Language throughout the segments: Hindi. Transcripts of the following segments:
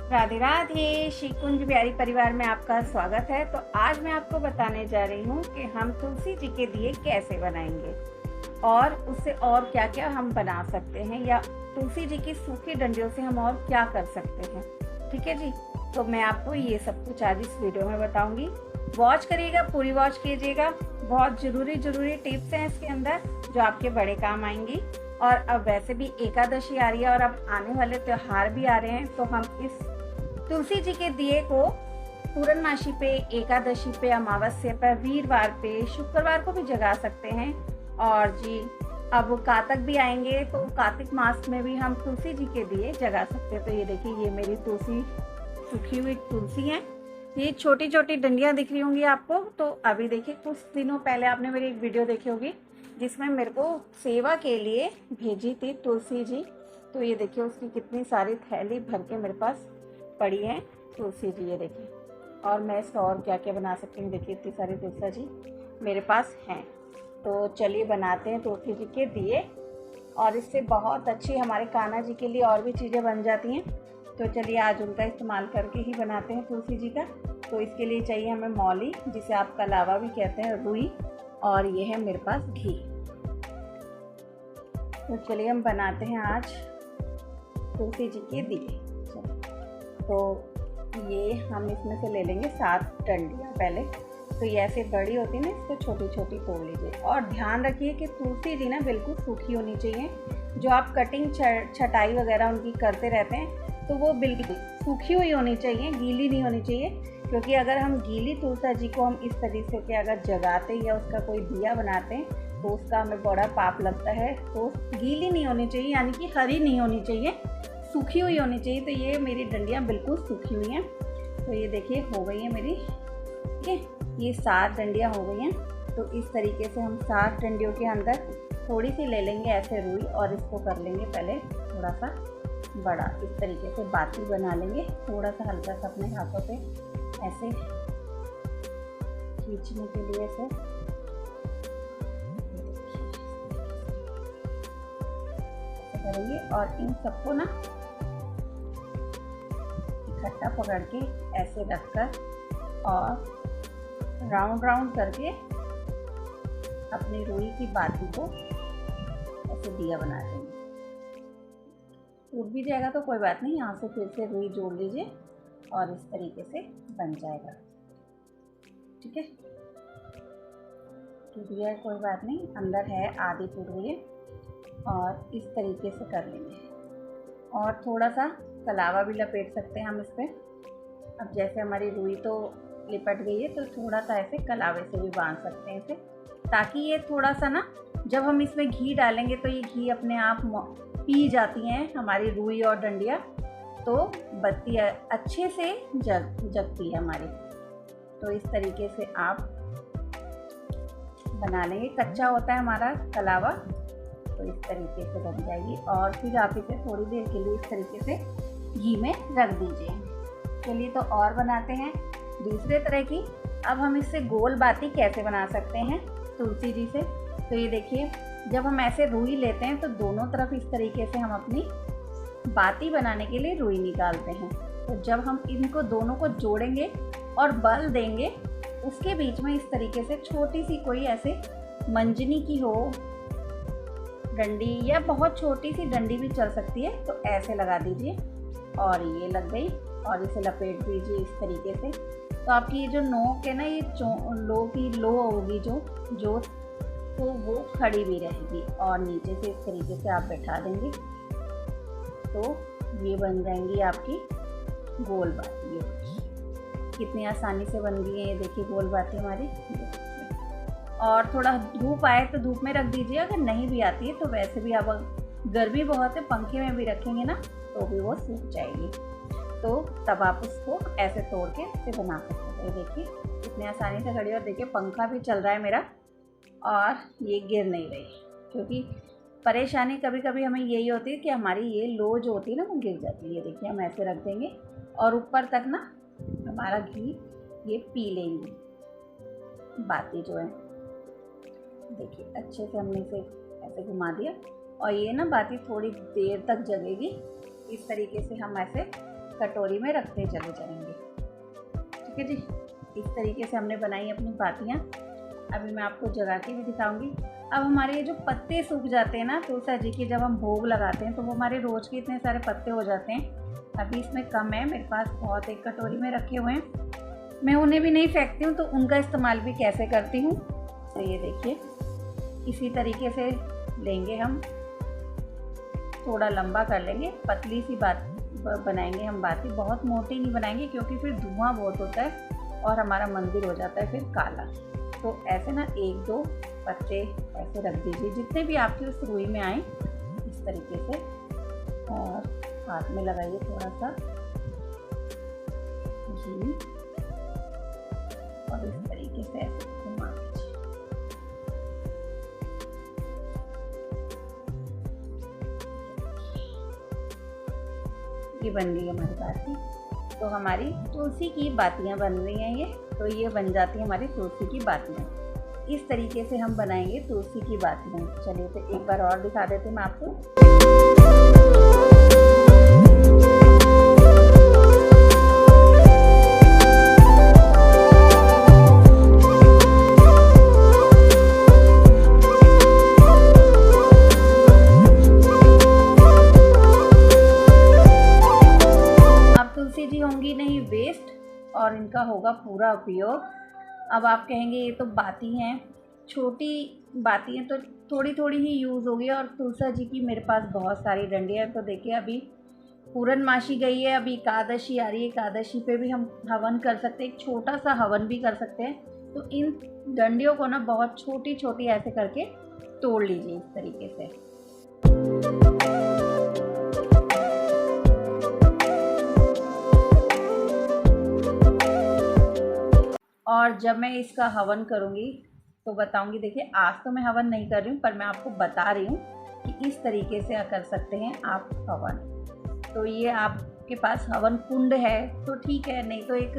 राधे राधे। श्री कुंज बिहारी परिवार में आपका स्वागत है। तो आज मैं आपको बताने जा रही हूँ कि हम तुलसी जी के दिए कैसे बनाएंगे और उससे और क्या क्या हम बना सकते हैं, या तुलसी जी की सूखी डंडियों से हम और क्या कर सकते हैं। ठीक है जी, तो मैं आपको ये सब कुछ आज इस वीडियो में बताऊंगी। वॉच करिएगा, पूरी वॉच कीजिएगा। बहुत ज़रूरी टिप्स हैं इसके अंदर जो आपके बड़े काम आएंगी। और अब वैसे भी एकादशी आ रही है और अब आने वाले त्योहार भी आ रहे हैं, तो हम इस तुलसी जी के दिए को पूर्णमासी पे, एकादशी पे, अमावस्या पे, वीरवार पे, शुक्रवार को भी जगा सकते हैं। और जी अब कार्तिक भी आएंगे, तो कार्तिक मास में भी हम तुलसी जी के दिए जगा सकते हैं। तो ये देखिए, ये मेरी तुलसी, सूखी हुई तुलसी है। ये छोटी छोटी डंडियाँ दिख रही होंगी आपको। तो अभी देखिए, कुछ दिनों पहले आपने मेरी एक वीडियो देखी होगी जिसमें मेरे को सेवा के लिए भेजी थी तुलसी जी। तो ये देखिए, उसकी कितनी सारी थैली भर के मेरे पास पड़ी है तुलसी जी। ये देखिए, और मैं इसका और क्या क्या बना सकती हूँ। देखिए, इतनी सारी तुलसी जी मेरे पास हैं। तो चलिए बनाते हैं तुलसी जी के दिए। और इससे बहुत अच्छी हमारे कान्हा जी के लिए और भी चीज़ें बन जाती हैं। तो चलिए आज उनका इस्तेमाल करके ही बनाते हैं तुलसी जी का। तो इसके लिए चाहिए हमें मौली, जिसे आप कलावा भी कहते हैं, रुई, और ये है मेरे पास घी। तो चलिए हम बनाते हैं आज तुलसी जी के दिए। तो ये हम इसमें से ले लेंगे 7 डंडियाँ पहले। तो ये ऐसे बड़ी होती है ना, इसको छोटी छोटी तोड़ लीजिए। और ध्यान रखिए कि तुलसी जी ना बिल्कुल सूखी होनी चाहिए। जो आप कटिंग छटाई वगैरह उनकी करते रहते हैं, तो वो बिल्कुल सूखी हुई होनी चाहिए, गीली नहीं होनी चाहिए। क्योंकि अगर हम गीली तुलसी जी को हम इस तरीके से अगर जगाते या उसका कोई दिया बनाते हैं, तो उसका हमें बड़ा पाप लगता है। तो गीली नहीं होनी चाहिए, यानी कि हरी नहीं होनी चाहिए, सूखी हुई होनी चाहिए। तो ये मेरी डंडियाँ बिल्कुल सूखी हुई हैं। तो ये देखिए हो गई है मेरी, ठीक है, ये 7 डंडियाँ हो गई हैं। तो इस तरीके से हम 7 डंडियों के अंदर थोड़ी सी ले लेंगे ऐसे रुई, और इसको कर लेंगे पहले थोड़ा सा बड़ा। इस तरीके से बाती बना लेंगे, थोड़ा सा हल्का सा अपने हाथों पे ऐसे खींचने के लिए ऐसे करेंगे। और इन सबको ना इकट्ठा पकड़ के ऐसे रखकर और राउंड राउंड करके अपनी रुई की बाती को ऐसे दिया बना देंगे। टूट भी जाएगा तो कोई बात नहीं, यहाँ से फिर से रुई जोड़ लीजिए और इस तरीके से बन जाएगा। ठीक है, टूट गया है कोई बात नहीं, अंदर है आधी टूट गई है। और इस तरीके से कर लेंगे। और थोड़ा सा कलावा भी लपेट सकते हैं हम इस पर। अब जैसे हमारी रुई तो लिपट गई है, तो थोड़ा सा ऐसे कलावे से भी बांध सकते हैं इसे, ताकि ये थोड़ा सा ना, जब हम इसमें घी डालेंगे तो ये घी अपने आप पी जाती हैं हमारी रुई और डंडियाँ, तो बत्ती अच्छे से जगती है हमारी। तो इस तरीके से आप बना लेंगे। कच्चा होता है हमारा कलावा, तो इस तरीके से बन जाएगी। और फिर आप इसे थोड़ी देर के लिए इस तरीके से घी में रख दीजिए। चलिए तो और बनाते हैं दूसरे तरह की। अब हम इससे गोल बाती कैसे बना सकते हैं तुलसी जी से। तो ये देखिए, जब हम ऐसे रुई लेते हैं तो दोनों तरफ इस तरीके से हम अपनी बाती बनाने के लिए रुई निकालते हैं। तो जब हम इनको दोनों को जोड़ेंगे और बल देंगे, उसके बीच में इस तरीके से छोटी सी कोई ऐसे मंजनी की हो डंडी, या बहुत छोटी सी डंडी भी चल सकती है, तो ऐसे लगा दीजिए। और ये लग गई, और इसे लपेट दीजिए इस तरीके से। तो आपकी ये जो नोक है ना, ये लो होगी जो तो वो खड़ी भी रहेगी, और नीचे से इस तरीके से आप बैठा देंगे, तो ये बन जाएंगी आपकी गोल बाती। ये कितनी आसानी से बन गई है, ये देखिए गोल बाती हमारी। और थोड़ा धूप आए तो धूप में रख दीजिए। अगर नहीं भी आती है तो वैसे भी, अब गर्मी बहुत है, पंखे में भी रखेंगे ना तो भी वो सूख जाएगी। तो तब आप उसको ऐसे तोड़ के इसे बना सकते हैं। देखिए इतनी आसानी से खड़ी, और देखिए पंखा भी चल रहा है मेरा और ये गिर नहीं रही। क्योंकि परेशानी कभी कभी हमें यही होती है कि हमारी ये लो जो होती है ना, वो गिर जाती है। ये देखिए हम ऐसे रख देंगे और ऊपर तक ना हमारा घी ये पी लेंगी बाती जो है। देखिए अच्छे से हमने इसे ऐसे घुमा दिया, और ये ना बाती थोड़ी देर तक जगेगी। इस तरीके से हम ऐसे कटोरी में रखते चले जाएंगे। ठीक है जी, इस तरीके से हमने बनाई अपनी बातियाँ। अभी मैं आपको जगा के भी दिखाऊंगी। अब हमारे ये जो पत्ते सूख जाते हैं ना तुलसा जी के, जब हम भोग लगाते हैं तो वो हमारे रोज़ के इतने सारे पत्ते हो जाते हैं। अभी इसमें कम है, मेरे पास बहुत एक कटोरी में रखे हुए हैं। मैं उन्हें भी नहीं फेंकती हूँ, तो उनका इस्तेमाल भी कैसे करती हूँ। तो ये देखिए, इसी तरीके से लेंगे हम, थोड़ा लंबा कर लेंगे, पतली सी बात बनाएंगे हम बाती। बहुत मोटी नहीं बनाएंगे क्योंकि फिर धुआं बहुत होता है और हमारा मंदिर हो जाता है फिर काला। तो ऐसे ना 1-2 पत्ते ऐसे रख दीजिए, जितने भी आपके उस रुई में आए इस तरीके से, और हाथ में लगाइए थोड़ा सा घी और इस तरीके से ऐसे घुमा दीजिए। ये बन गई हमारी बाती। तो हमारी तुलसी की बातियाँ बन रही हैं ये। तो ये बन जाती है हमारी तुलसी की बातियाँ। इस तरीके से हम बनाएंगे तुलसी की बातियाँ। चलिए तो एक बार और दिखा देती हूँ मैं आपको। होंगी नहीं वेस्ट और इनका होगा पूरा उपयोग। अब आप कहेंगे ये तो बाती हैं, छोटी बाती हैं, तो थोड़ी थोड़ी ही यूज़ होगी। और तुलसा जी की मेरे पास बहुत सारी डंडियाँ हैं। तो देखिए, अभी पूर्णमासी गई है, अभी एकादशी आ रही है, एकादशी पे भी हम हवन कर सकते हैं, एक छोटा सा हवन भी कर सकते हैं। तो इन डंडियों को ना बहुत छोटी छोटी ऐसे करके तोड़ लीजिए इस तरीके से। और जब मैं इसका हवन करूँगी तो बताऊँगी। देखिए, आज तो मैं हवन नहीं कर रही हूँ, पर मैं आपको बता रही हूँ कि इस तरीके से कर सकते हैं आप हवन। तो ये आपके पास हवन कुंड है तो ठीक है, नहीं तो एक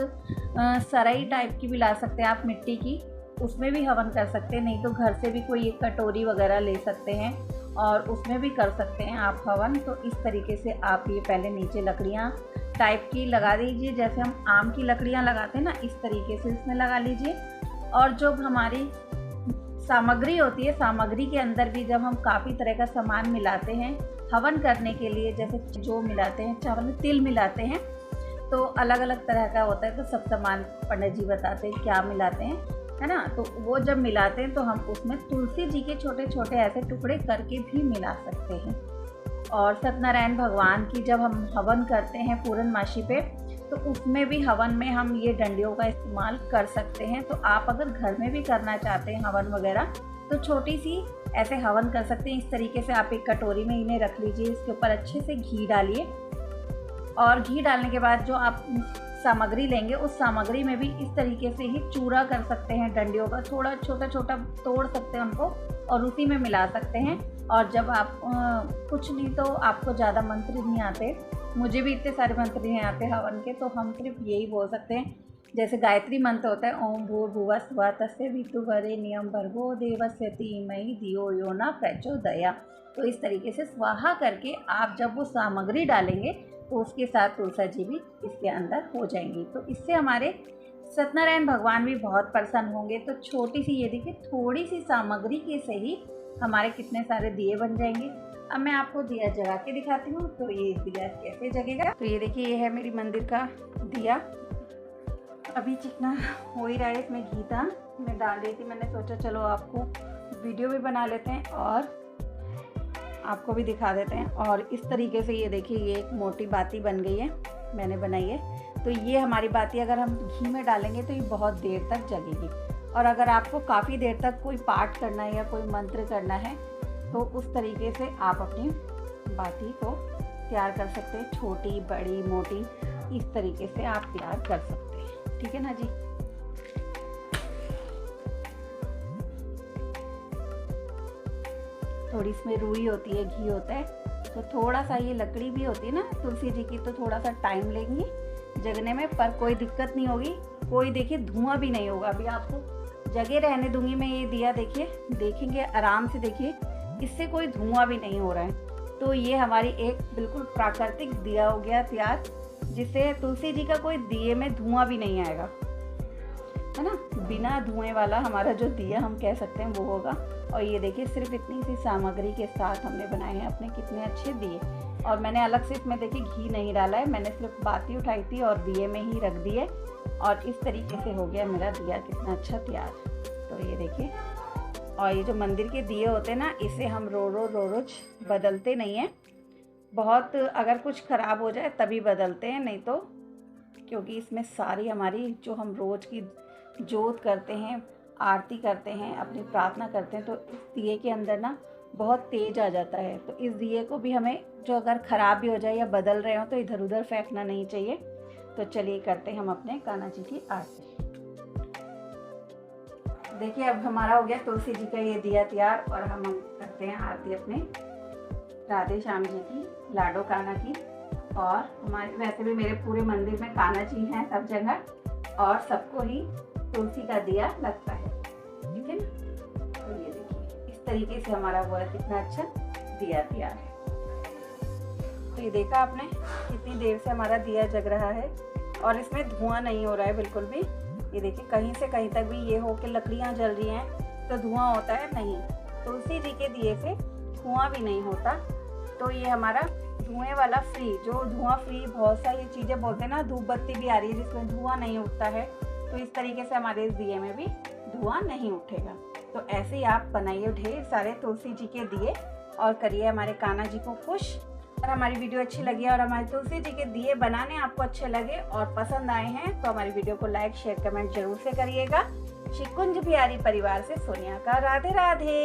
सराई टाइप की भी ला सकते हैं आप, मिट्टी की, उसमें भी हवन कर सकते हैं। नहीं तो घर से भी कोई एक कटोरी वगैरह ले सकते हैं और उसमें भी कर सकते हैं आप हवन। तो इस तरीके से आप ये पहले नीचे लकड़ियाँ टाइप की लगा दीजिए, जैसे हम आम की लकड़ियाँ लगाते हैं ना, इस तरीके से इसमें लगा लीजिए। और जो हमारी सामग्री होती है, सामग्री के अंदर भी जब हम काफ़ी तरह का सामान मिलाते हैं हवन करने के लिए, जैसे जो मिलाते हैं, चावल में तिल मिलाते हैं, तो अलग अलग तरह का होता है। तो सब सामान पंडित जी बताते हैं क्या मिलाते हैं, है ना। तो वो जब मिलाते हैं तो हम उसमें तुलसी जी के छोटे छोटे ऐसे टुकड़े करके भी मिला सकते हैं। और सत्यनारायण भगवान की जब हम हवन करते हैं पूर्णमासी पे, तो उसमें भी हवन में हम ये डंडियों का इस्तेमाल कर सकते हैं। तो आप अगर घर में भी करना चाहते हैं हवन वगैरह, तो छोटी सी ऐसे हवन कर सकते हैं। इस तरीके से आप एक कटोरी में इन्हें रख लीजिए, इसके ऊपर अच्छे से घी डालिए, और घी डालने के बाद जो आप सामग्री लेंगे उस सामग्री में भी इस तरीके से ही चूरा कर सकते हैं डंडियों का, थोड़ा छोटा छोटा तोड़ सकते हैं उनको और उसी में मिला सकते हैं। और जब आप कुछ नहीं तो आपको ज़्यादा मंत्र नहीं आते, मुझे भी इतने सारे मंत्र नहीं आते हवन के, तो हम सिर्फ यही बोल सकते हैं, जैसे गायत्री मंत्र होता है, ओम भूर्भुवः स्वः तस्य वितुर्वरेण्यं भर्गो देवस्य धीमहि धियो यो न प्रचोदयात्। तो इस तरीके से स्वाहा करके आप जब वो सामग्री डालेंगे तो उसके साथ तुलसा जी भी इसके अंदर हो जाएंगी। तो इससे हमारे सत्यनारायण भगवान भी बहुत प्रसन्न होंगे। तो छोटी सी, ये देखिए, थोड़ी सी सामग्री के से ही हमारे कितने सारे दिए बन जाएंगे। अब मैं आपको दिया जगा के दिखाती हूँ। तो ये दिया कैसे जगेगा, तो ये देखिए, ये है मेरी मंदिर का दिया। अभी चिकना हो ही रहा है, इसमें घी था, मैं डाल रही थी। मैंने सोचा चलो आपको वीडियो भी बना लेते हैं और आपको भी दिखा देते हैं। और इस तरीके से ये देखिए, ये एक मोटी बाती बन गई है, मैंने बनाई है। तो ये हमारी बाती अगर हम घी में डालेंगे तो ये बहुत देर तक जगेगी। और अगर आपको काफ़ी देर तक कोई पाठ करना है या कोई मंत्र करना है, तो उस तरीके से आप अपनी बाती को तैयार कर सकते हैं। छोटी, बड़ी, मोटी, इस तरीके से आप तैयार कर सकते हैं। ठीक है ना जी। थोड़ी इसमें रुई होती है, घी होता है, तो थोड़ा सा ये लकड़ी भी होती है ना तुलसी जी की, तो थोड़ा सा टाइम लेंगी जगने में, पर कोई दिक्कत नहीं होगी। कोई देखिए धुआं भी नहीं होगा। अभी आपको जगह रहने दूंगी मैं ये दिया, देखिए, देखेंगे आराम से, देखिए इससे कोई धुआं भी नहीं हो रहा है। तो ये हमारी एक बिल्कुल प्राकृतिक दिया हो गया तैयार, जिससे तुलसी जी का कोई दिए में धुआं भी नहीं आएगा, है ना। बिना धुएं वाला हमारा जो दिया हम कह सकते हैं वो होगा। और ये देखिए सिर्फ इतनी सी सामग्री के साथ हमने बनाए हैं अपने कितने अच्छे दिए। और मैंने अलग से इसमें देखिए घी नहीं डाला है, मैंने सिर्फ बाती उठाई थी और दिए में ही रख दिए और इस तरीके से हो गया मेरा दिया कितना अच्छा तैयार। तो ये देखिए, और ये जो मंदिर के दिए होते हैं ना, इसे हम रोज बदलते नहीं हैं। बहुत अगर कुछ ख़राब हो जाए तभी बदलते हैं, नहीं तो क्योंकि इसमें सारी हमारी जो हम रोज़ की जोत करते हैं, आरती करते हैं, अपनी प्रार्थना करते हैं, तो इस दिए के अंदर ना बहुत तेज आ जाता है। तो इस दिए को भी हमें जो अगर ख़राब भी हो जाए या बदल रहे हो तो इधर उधर फेंकना नहीं चाहिए। तो चलिए करते हैं हम अपने कान्हा जी की आरती। देखिए अब हमारा हो गया तुलसी जी का ये दिया तैयार और हम करते हैं आरती अपने राधे श्याम जी की, लाडो कान्हा की। और हमारे वैसे भी मेरे पूरे मंदिर में कान्हा जी हैं सब जगह और सबको ही तुलसी का दिया लगता है, ठीक है ना। तो ये देखिए इस तरीके से हमारा हुआ कितना अच्छा दिया तैयार है। तो ये देखा आपने कितनी देर से हमारा दिया जग रहा है और इसमें धुआं नहीं हो रहा है बिल्कुल भी। ये देखिए कहीं से कहीं तक भी ये हो कि लकड़ियाँ जल रही हैं तो धुआं होता है, नहीं। तुलसी जी के दिए से धुआं भी नहीं होता। तो ये हमारा धुएं वाला फ्री, जो धुआं फ्री बहुत सारी चीज़ें बोलते हैं ना, धूप बत्ती भी आ रही है जिसमें धुआं नहीं उठता है, तो इस तरीके से हमारे इस दिए में भी धुआं नहीं उठेगा। तो ऐसे ही आप बनाइए ढेर सारे तुलसी जी के दिए और करिए हमारे कान्हा जी को खुश। अगर हमारी वीडियो अच्छी लगी और हमारे तुलसी जी के दिए बनाने आपको अच्छे लगे और पसंद आए हैं तो हमारी वीडियो को लाइक शेयर कमेंट जरूर से करिएगा। श्री कुंज बिहारी परिवार से सोनिया का राधे राधे।